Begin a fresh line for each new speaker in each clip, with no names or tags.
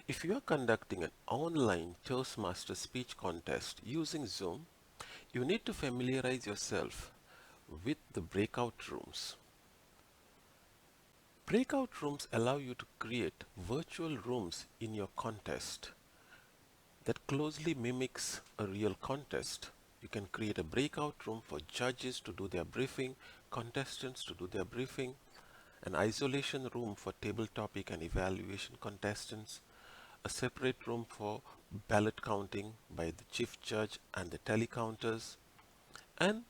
If you are conducting an online Toastmaster speech contest using Zoom, you need to familiarize yourself with the breakout rooms. Breakout rooms allow you to create virtual rooms in your contest that closely mimics a real contest. You can create a breakout room for judges to do their briefing, contestants to do their briefing, an isolation room for table topic and evaluation contestants, a separate room for ballot counting by the chief judge and the tally counters, and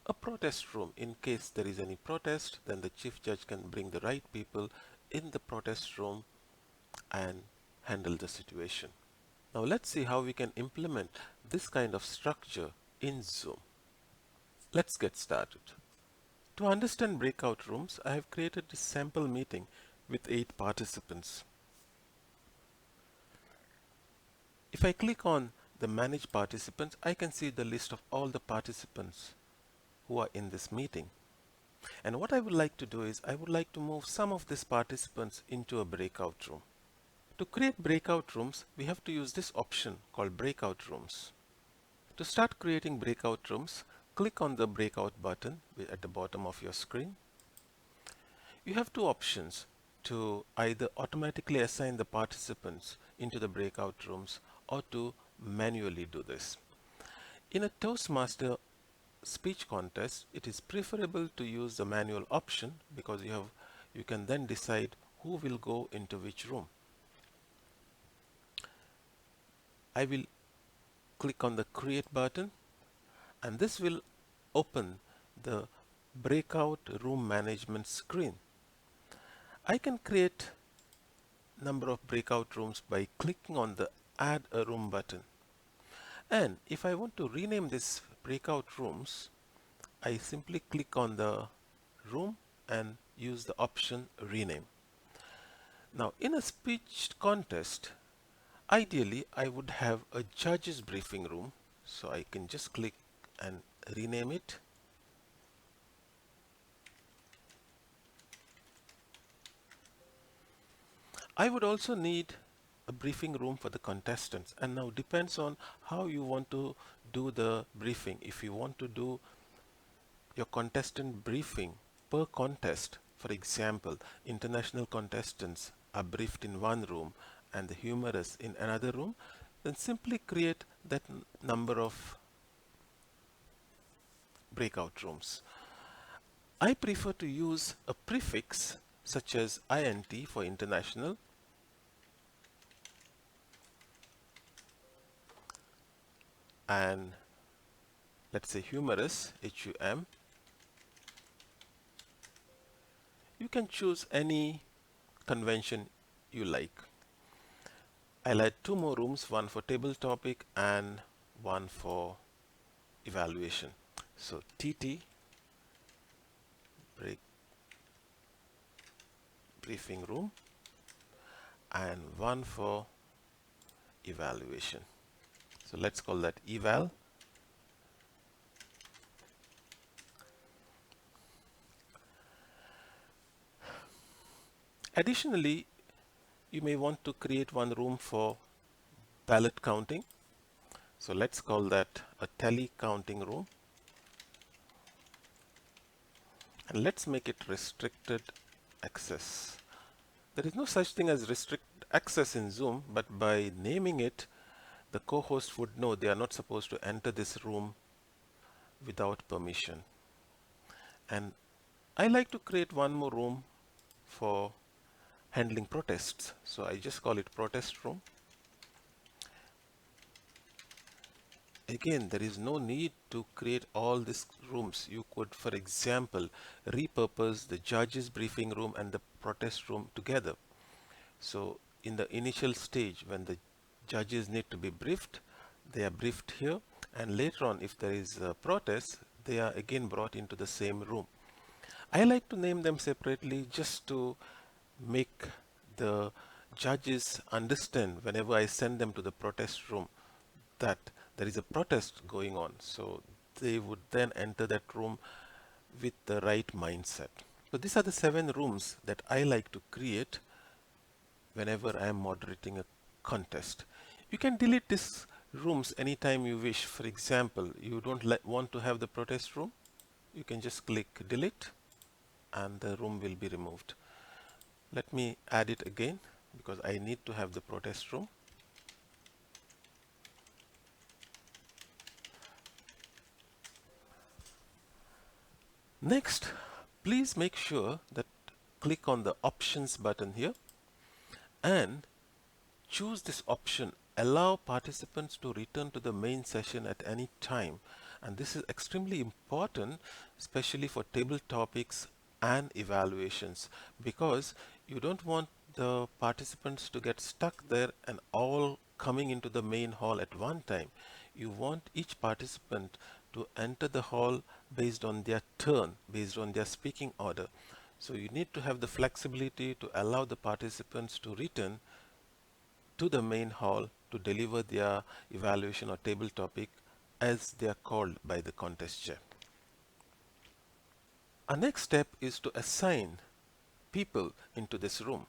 a protest room in case there is any protest. Then the chief judge can bring the right people in the protest room and handle the situation. Now let's see how we can implement this kind of structure in Zoom. Let's get started. To understand breakout rooms, I have created a sample meeting with 8 participants. If I click on the Manage Participants, I can see the list of all the participants who are in this meeting. And what I would like to do is I would like to move some of these participants into a breakout room. To create breakout rooms, we have to use this option called Breakout Rooms. To start creating breakout rooms, click on the Breakout button at the bottom of your screen. You have two options to either automatically assign the participants into the breakout rooms or to manually do this. In a Toastmaster speech contest, it is preferable to use the manual option because you can then decide who will go into which room. I will click on the Create button, and this will open the breakout room management screen. I can create number of breakout rooms by clicking on the Add a Room button. And if I want to rename this breakout rooms, I simply click on the room and use the option Rename. Now, in a speech contest, ideally I would have a judge's briefing room, so I can just click and rename it. I would also need a briefing room for the contestants, and now depends on how you want to do the briefing. If you want to do your contestant briefing per contest, for example, international contestants are briefed in one room and the humorous in another room, then simply create that number of breakout rooms. I prefer to use a prefix such as INT for international and let's say humorous, HUM. You can choose any convention you like. I'll add 2 more rooms, one for table topic and one for evaluation. So TT briefing room and one for evaluation. So let's call that eval. Additionally, you may want to create one room for ballot counting. So let's call that a tally counting room. And let's make it restricted access. There is no such thing as restricted access in Zoom, but by naming it, the co-host would know they are not supposed to enter this room without permission. And I like to create one more room for handling protests. So I just call it protest room. Again, there is no need to create all these rooms. You could, for example, repurpose the judge's briefing room and the protest room together. So in the initial stage, when the judges need to be briefed, they are briefed here, and later on, if there is a protest, they are again brought into the same room. I like to name them separately just to make the judges understand whenever I send them to the protest room that there is a protest going on. So they would then enter that room with the right mindset. So these are the 7 rooms that I like to create whenever I am moderating a contest. You can delete these rooms anytime you wish. For example, you don't want to have the protest room, you can just click delete and the room will be removed. Let me add it again because I need to have the protest room. Next, please make sure that click on the options button here and choose this option, allow participants to return to the main session at any time. And this is extremely important, especially for table topics and evaluations, because you don't want the participants to get stuck there and all coming into the main hall at one time. You want each participant to enter the hall based on their turn, based on their speaking order. So you need to have the flexibility to allow the participants to return to the main hall to deliver their evaluation or table topic as they are called by the contest chair. Our next step is to assign people into this room.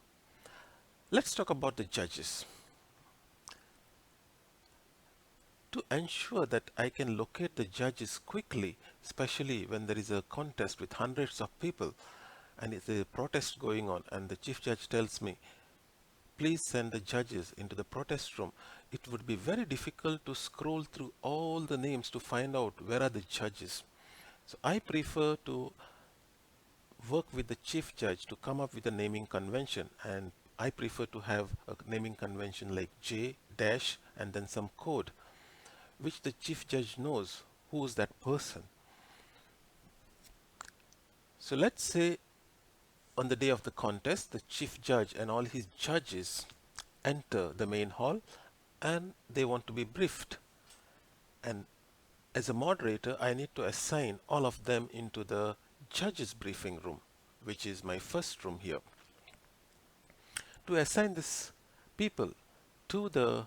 Let's talk about the judges. To ensure that I can locate the judges quickly, especially when there is a contest with hundreds of people and it's a protest going on and the chief judge tells me, please send the judges into the protest room, it would be very difficult to scroll through all the names to find out where are the judges. So I prefer to work with the chief judge to come up with a naming convention, and I prefer to have a naming convention like J dash and then some code which the chief judge knows who is that person. So let's say on the day of the contest, the chief judge and all his judges enter the main hall and they want to be briefed. And as a moderator, I need to assign all of them into the judges briefing room, which is my first room here. To assign these people to the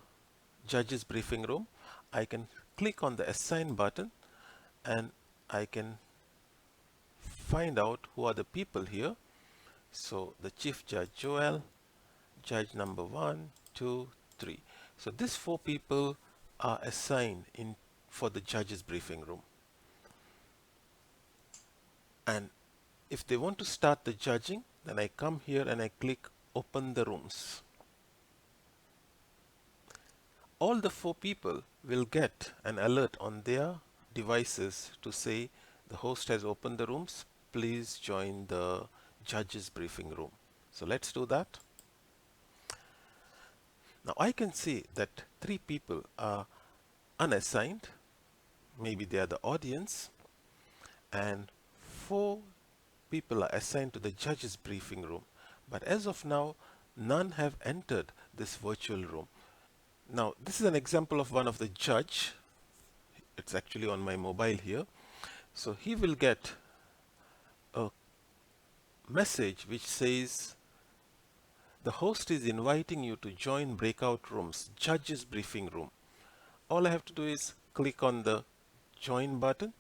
judges briefing room, I can click on the assign button and I can find out who are the people here. So the chief judge Joel, judge number 1, 2, 3. So these 4 people are assigned in for the judges briefing room. And if they want to start the judging, then I come here and I click open the rooms. All the 4 people will get an alert on their devices to say the host has opened the rooms, please join the judges briefing room. So let's do that. Now I can see that 3 people are unassigned, maybe they are the audience, and 4 people are assigned to the judges briefing room. But as of now, none have entered this virtual room. Now this is an example of one of the judge. It's actually on my mobile here. So he will get a message which says the host is inviting you to join breakout rooms, judges briefing room. All I have to do is click on the join button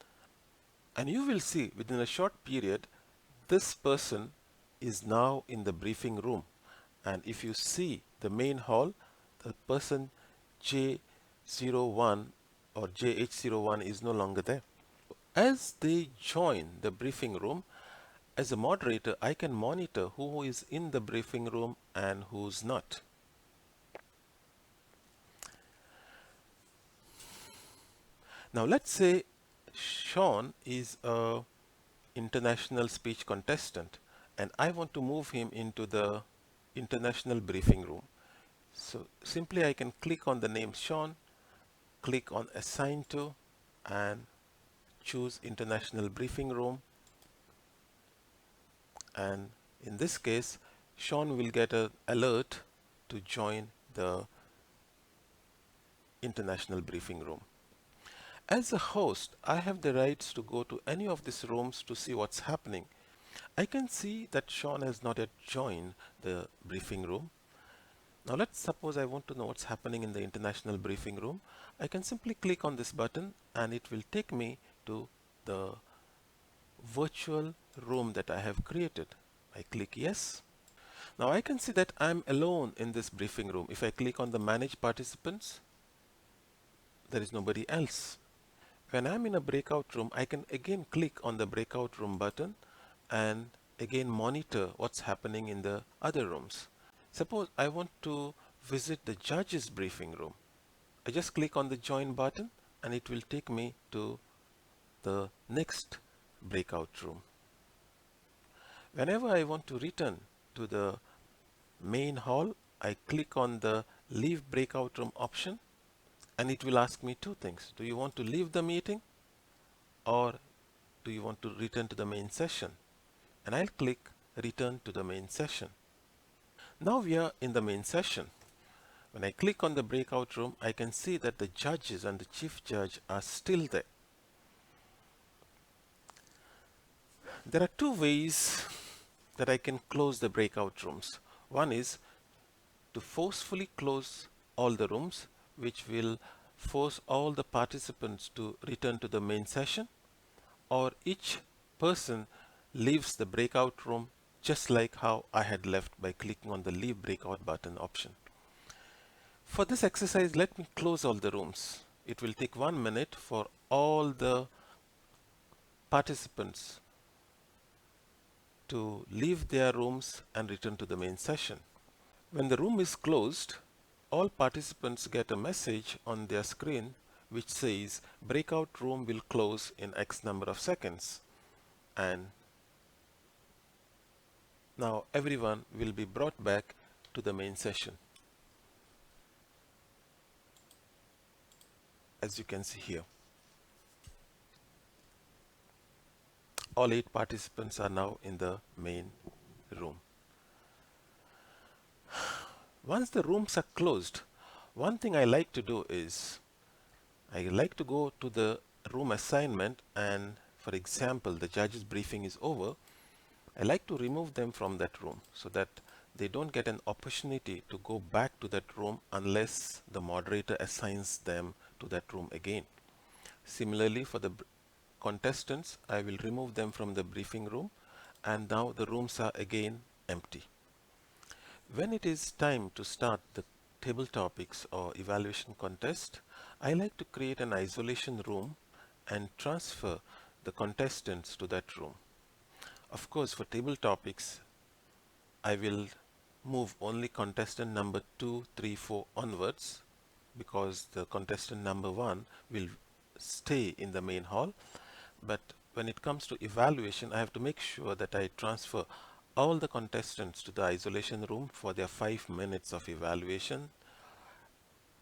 and you will see within a short period this person is now in the briefing room. And if you see the main hall, the person J01 or JH01 is no longer there. As they join the briefing room, as a moderator, I can monitor who is in the briefing room and who's not. Now let's say Sean is a international speech contestant and I want to move him into the international briefing room. So simply I can click on the name Sean, click on assign to and choose international briefing room, and in this case Sean will get an alert to join the international briefing room. As a host, I have the rights to go to any of these rooms to see what's happening. I can see that Sean has not yet joined the briefing room. Now let's suppose I want to know what's happening in the international briefing room. I can simply click on this button and it will take me to the virtual room that I have created. I click yes. Now I can see that I'm alone in this briefing room. If I click on the Manage Participants, there is nobody else. When I'm in a breakout room, I can again click on the breakout room button and again monitor what's happening in the other rooms. Suppose I want to visit the judge's briefing room. I just click on the join button and it will take me to the next breakout room. Whenever I want to return to the main hall, I click on the leave breakout room option and it will ask me two things. Do you want to leave the meeting or do you want to return to the main session? And I'll click return to the main session. Now we are in the main session. When I click on the breakout room, I can see that the judges and the chief judge are still there. There are two ways that I can close the breakout rooms. One is to forcefully close all the rooms, which will force all the participants to return to the main session, or each person leaves the breakout room just like how I had left by clicking on the leave breakout button option. For this exercise, let me close all the rooms. It will take 1 minute for all the participants to leave their rooms and return to the main session. When the room is closed, all participants get a message on their screen which says breakout room will close in X number of seconds, and now everyone will be brought back to the main session, as you can see here. All 8 participants are now in the main room. Once the rooms are closed, one thing I like to do is I like to go to the room assignment, and for example the judge's briefing is over. I like to remove them from that room so that they don't get an opportunity to go back to that room unless the moderator assigns them to that room again. Similarly, for the contestants, I will remove them from the briefing room, and now the rooms are again empty. When it is time to start the table topics or evaluation contest, I like to create an isolation room and transfer the contestants to that room. Of course, for table topics, I will move only contestant number 2, 3, 4 onwards, because the contestant number 1 will stay in the main hall. But when it comes to evaluation, I have to make sure that I transfer all the contestants to the isolation room for their 5 minutes of evaluation,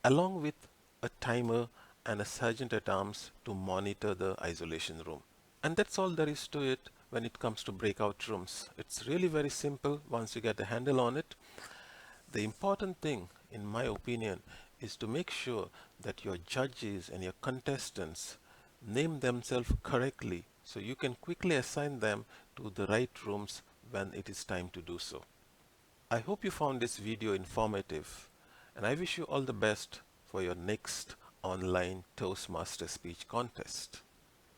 along with a timer and a sergeant at arms to monitor the isolation room. And that's all there is to it when it comes to breakout rooms. It's really very simple once you get a handle on it. The important thing, in my opinion, is to make sure that your judges and your contestants name themselves correctly so you can quickly assign them to the right rooms when it is time to do so. I hope you found this video informative, and I wish you all the best for your next online Toastmaster speech contest.